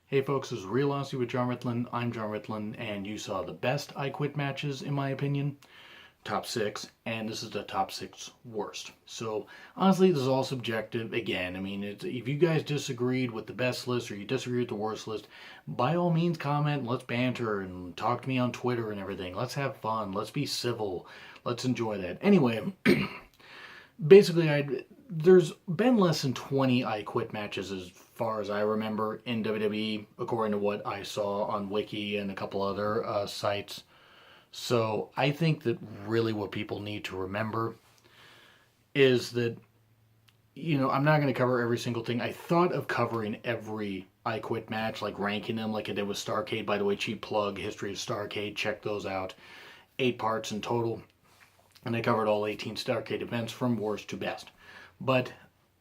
Hey folks, this is Real Honesty with John Ritlin. I'm John Ritlin, and you saw the best I Quit matches, in my opinion. Top 6, and this is the top 6 worst. So, honestly, this is all subjective. Again, I mean, if you guys disagreed with the best list or you disagree with the worst list, by all means comment, let's banter, and talk to me on Twitter and everything. Let's have fun, let's be civil, let's enjoy that. Anyway, basically, there's been less than 20 I Quit matches as far as I remember in WWE, according to what I saw on Wiki and a couple other sites. So I think that really what people need to remember is that, I'm not going to cover every single thing. I thought of covering every I Quit match, like ranking them like I did with Starrcade. By the way, cheap plug, History of Starrcade, check those out. 8 parts in total. And I covered all 18 Starrcade events from worst to best. But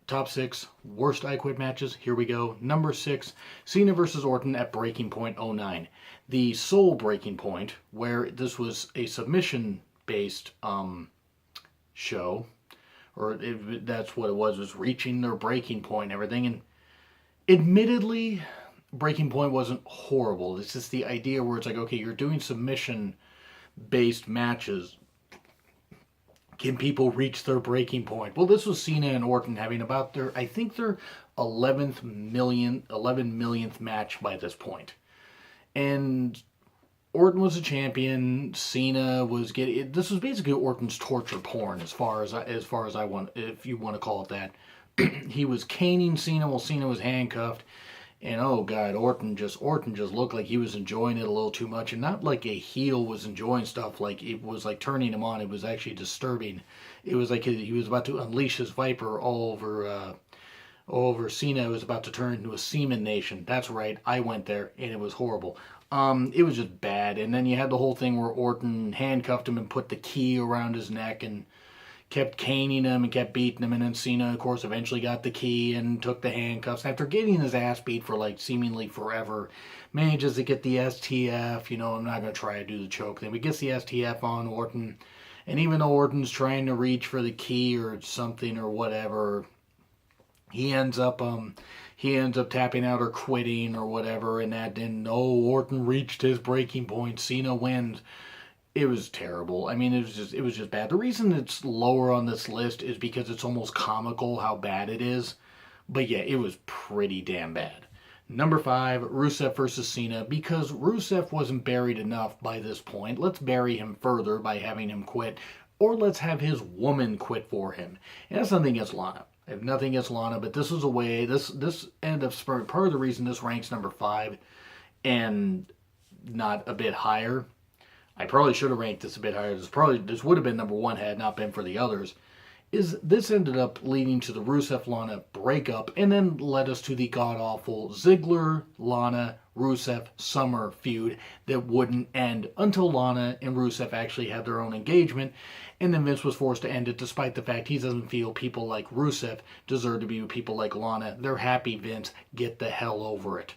top 6 worst I Quit matches. Here we go. Number 6, Cena versus Orton at Breaking Point '09. The sole Breaking Point, where this was a submission-based show, that's what it was reaching their breaking point and everything. And admittedly, Breaking Point wasn't horrible. It's just the idea where it's like, okay, you're doing submission-based matches. Can people reach their breaking point? Well, this was Cena and Orton having about their 11 millionth match by this point. And Orton was a champion. Cena was getting. This was basically Orton's torture porn, as far as I want, if you want to call it that. He was caning Cena while Cena was handcuffed. And oh god, Orton just looked like he was enjoying it a little too much, and not like a heel was enjoying stuff. Like it was like turning him on. It was actually disturbing. It was like he was about to unleash his viper all over Cena. It was about to turn into a semen nation. That's right, I went there, and it was horrible. It was just bad. And then you had the whole thing where Orton handcuffed him and put the key around his neck and kept caning him and kept beating him, and then Cena, of course, eventually got the key and took the handcuffs. After getting his ass beat for like seemingly forever, manages to get the STF. I'm not going to try to do the choke thing, but gets the STF on Orton. And even though Orton's trying to reach for the key or something or whatever, he ends up tapping out or quitting or whatever, and that didn't. Orton reached his breaking point. Cena wins. It was terrible. I mean, it was just bad. The reason it's lower on this list is because it's almost comical how bad it is. But yeah, it was pretty damn bad. Number 5, Rusev versus Cena. Because Rusev wasn't buried enough by this point, let's bury him further by having him quit. Or let's have his woman quit for him. And that's nothing against Lana. I have nothing against Lana, but this was a way, this ended up spurring part of the reason this ranks number 5 and not a bit higher. I probably should have ranked this a bit higher. This would have been number 1 had it not been for the others. Is this ended up leading to the Rusev-Lana breakup, and then led us to the god-awful Ziggler-Lana-Rusev summer feud that wouldn't end until Lana and Rusev actually had their own engagement, and then Vince was forced to end it despite the fact he doesn't feel people like Rusev deserve to be with people like Lana. They're happy, Vince. Get the hell over it.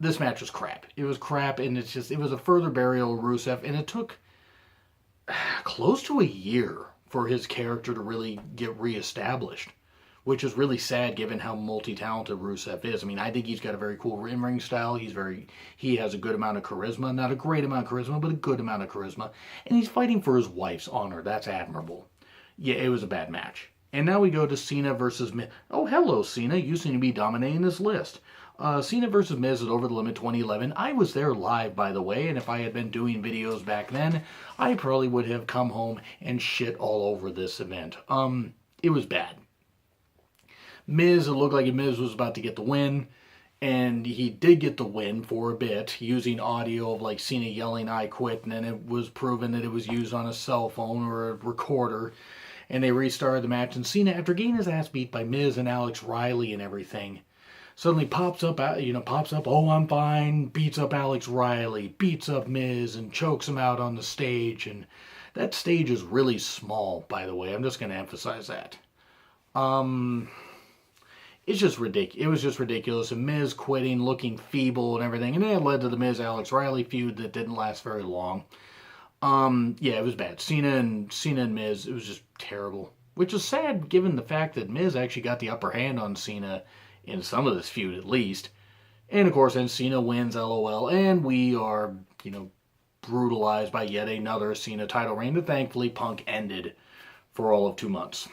This match was crap. It was crap, and it was a further burial of Rusev, and it took close to a year for his character to really get reestablished, which is really sad given how multi-talented Rusev is. I mean, I think he's got a very cool in-ring style. He has a good amount of charisma, not a great amount of charisma, but a good amount of charisma, and he's fighting for his wife's honor. That's admirable. Yeah, it was a bad match. And now we go to Cena versus Miz. Oh, hello, Cena. You seem to be dominating this list. Cena versus Miz at Over the Limit 2011. I was there live, by the way, and if I had been doing videos back then, I probably would have come home and shit all over this event. It was bad. It looked like Miz was about to get the win, and he did get the win for a bit, using audio of like Cena yelling, "I quit," and then it was proven that it was used on a cell phone or a recorder, and they restarted the match, and Cena, after getting his ass beat by Miz and Alex Riley and everything, suddenly pops up, oh, I'm fine, beats up Alex Riley, beats up Miz, and chokes him out on the stage. And that stage is really small, by the way. I'm just going to emphasize that. It's just ridiculous. It was just ridiculous. And Miz quitting, looking feeble and everything. And that led to the Miz-Alex Riley feud that didn't last very long. Yeah, it was bad. Cena and Miz, it was just terrible. Which is sad given the fact that Miz actually got the upper hand on Cena in some of this feud at least. And of course, then Cena wins, LOL, and we are, you know, brutalized by yet another Cena title reign that thankfully Punk ended for all of 2 months.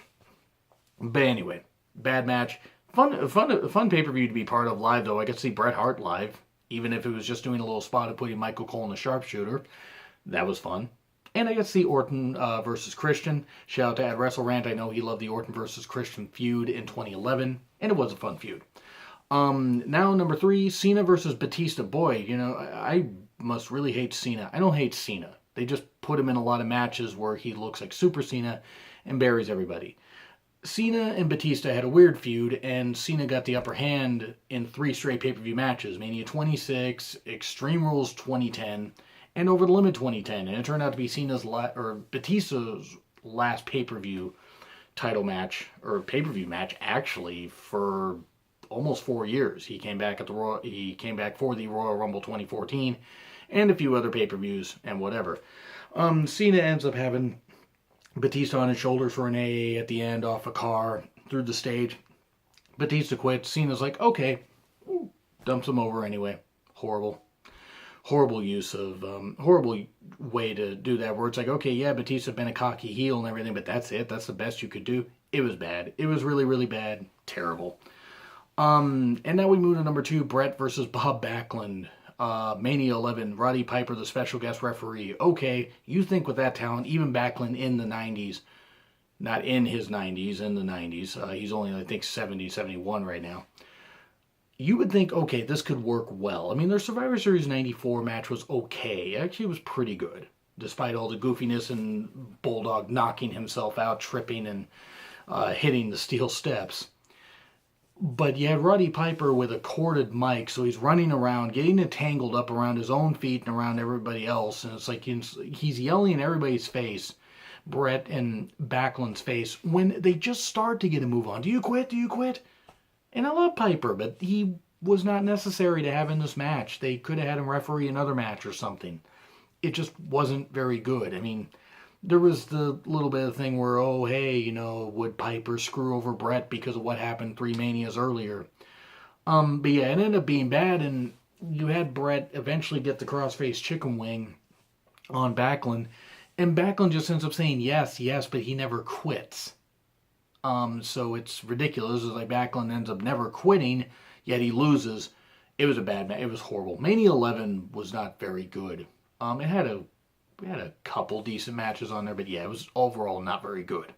But anyway, bad match. Fun pay per view to be part of live though. I got to see Bret Hart live, even if it was just doing a little spot of putting Michael Cole in the sharpshooter. That was fun. And I got to see Orton versus Christian. Shout out to Ad WrestleRant. I know he loved the Orton versus Christian feud in 2011, and it was a fun feud. Now number 3, Cena versus Batista. Boy, you know, I must really hate Cena. I don't hate Cena. They just put him in a lot of matches where he looks like Super Cena and buries everybody. Cena and Batista had a weird feud, and Cena got the upper hand in 3 straight pay-per-view matches. Mania 26, Extreme Rules 2010, and Over the Limit 2010. And it turned out to be Batista's last pay-per-view title match, or pay-per-view match, actually, for almost 4 years. He came back for the Royal Rumble 2014 and a few other pay-per-views and whatever. Cena ends up having Batista on his shoulders for an AA at the end off a car through the stage. Batista quits. Cena's like, okay, dumps him over anyway. Horrible use of horrible way to do that, where it's like, okay, yeah, Batista's been a cocky heel and everything, but that's it. That's the best you could do. It was bad. It was really, really bad. Terrible. And now we move to number 2, Bret versus Bob Backlund. Mania 11, Roddy Piper, the special guest referee. Okay, you think with that talent, even Backlund in the 90s, not in his 90s, in the 90s, he's only, I think, 70, 71 right now. You would think, okay, this could work well. I mean, their Survivor Series 94 match was okay. Actually, it was pretty good, despite all the goofiness and Bulldog knocking himself out, tripping, and hitting the steel steps. But you had Roddy Piper with a corded mic, so he's running around, getting entangled up around his own feet and around everybody else. And it's like he's yelling in everybody's face, Bret and Backlund's face, when they just start to get a move on. Do you quit? Do you quit? And I love Piper, but he was not necessary to have in this match. They could have had him referee another match or something. It just wasn't very good. I mean, there was the little bit of thing where, oh, hey, you know, would Piper screw over Bret because of what happened 3 Manias earlier? But yeah, it ended up being bad, and you had Bret eventually get the crossface chicken wing on Backlund, and Backlund just ends up saying yes, yes, but he never quits. So it's ridiculous. It's like Backlund ends up never quitting, yet he loses. It was a bad match. It was horrible. Mania 11 was not very good. We had a couple decent matches on there, but yeah, it was overall not very good.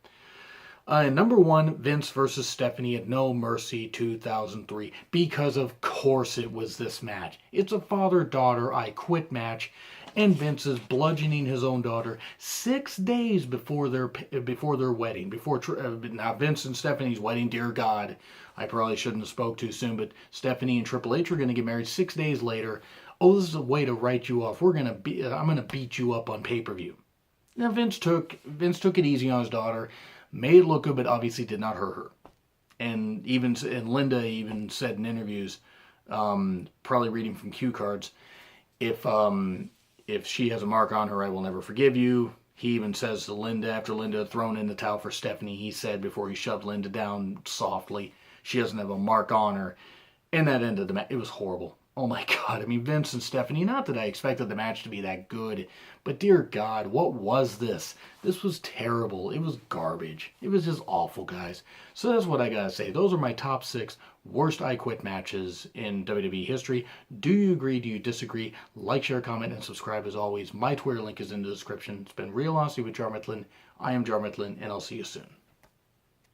Number 1, Vince versus Stephanie at No Mercy 2003. Because of course it was this match. It's a father-daughter I quit match, and Vince is bludgeoning his own daughter 6 days before their wedding. Now Vince and Stephanie's wedding, dear God, I probably shouldn't have spoke too soon, but Stephanie and Triple H are going to get married 6 days later. Oh, this is a way to write you off. I'm gonna beat you up on pay-per-view. Now Vince took it easy on his daughter, made it look good, but obviously did not hurt her. And Linda even said in interviews, probably reading from cue cards, if she has a mark on her, I will never forgive you. He even says to Linda, after Linda had thrown in the towel for Stephanie, he said before he shoved Linda down softly, she doesn't have a mark on her. And that ended the match. It was horrible. Oh my God. I mean, Vince and Stephanie, not that I expected the match to be that good, but dear God, what was this? This was terrible. It was garbage. It was just awful, guys. So that's what I gotta say. Those are my top 6 worst I Quit matches in WWE history. Do you agree? Do you disagree? Like, share, comment, and subscribe as always. My Twitter link is in the description. It's been Real Honesty with Jar Mifflin. I am Jar Mifflin, and I'll see you soon.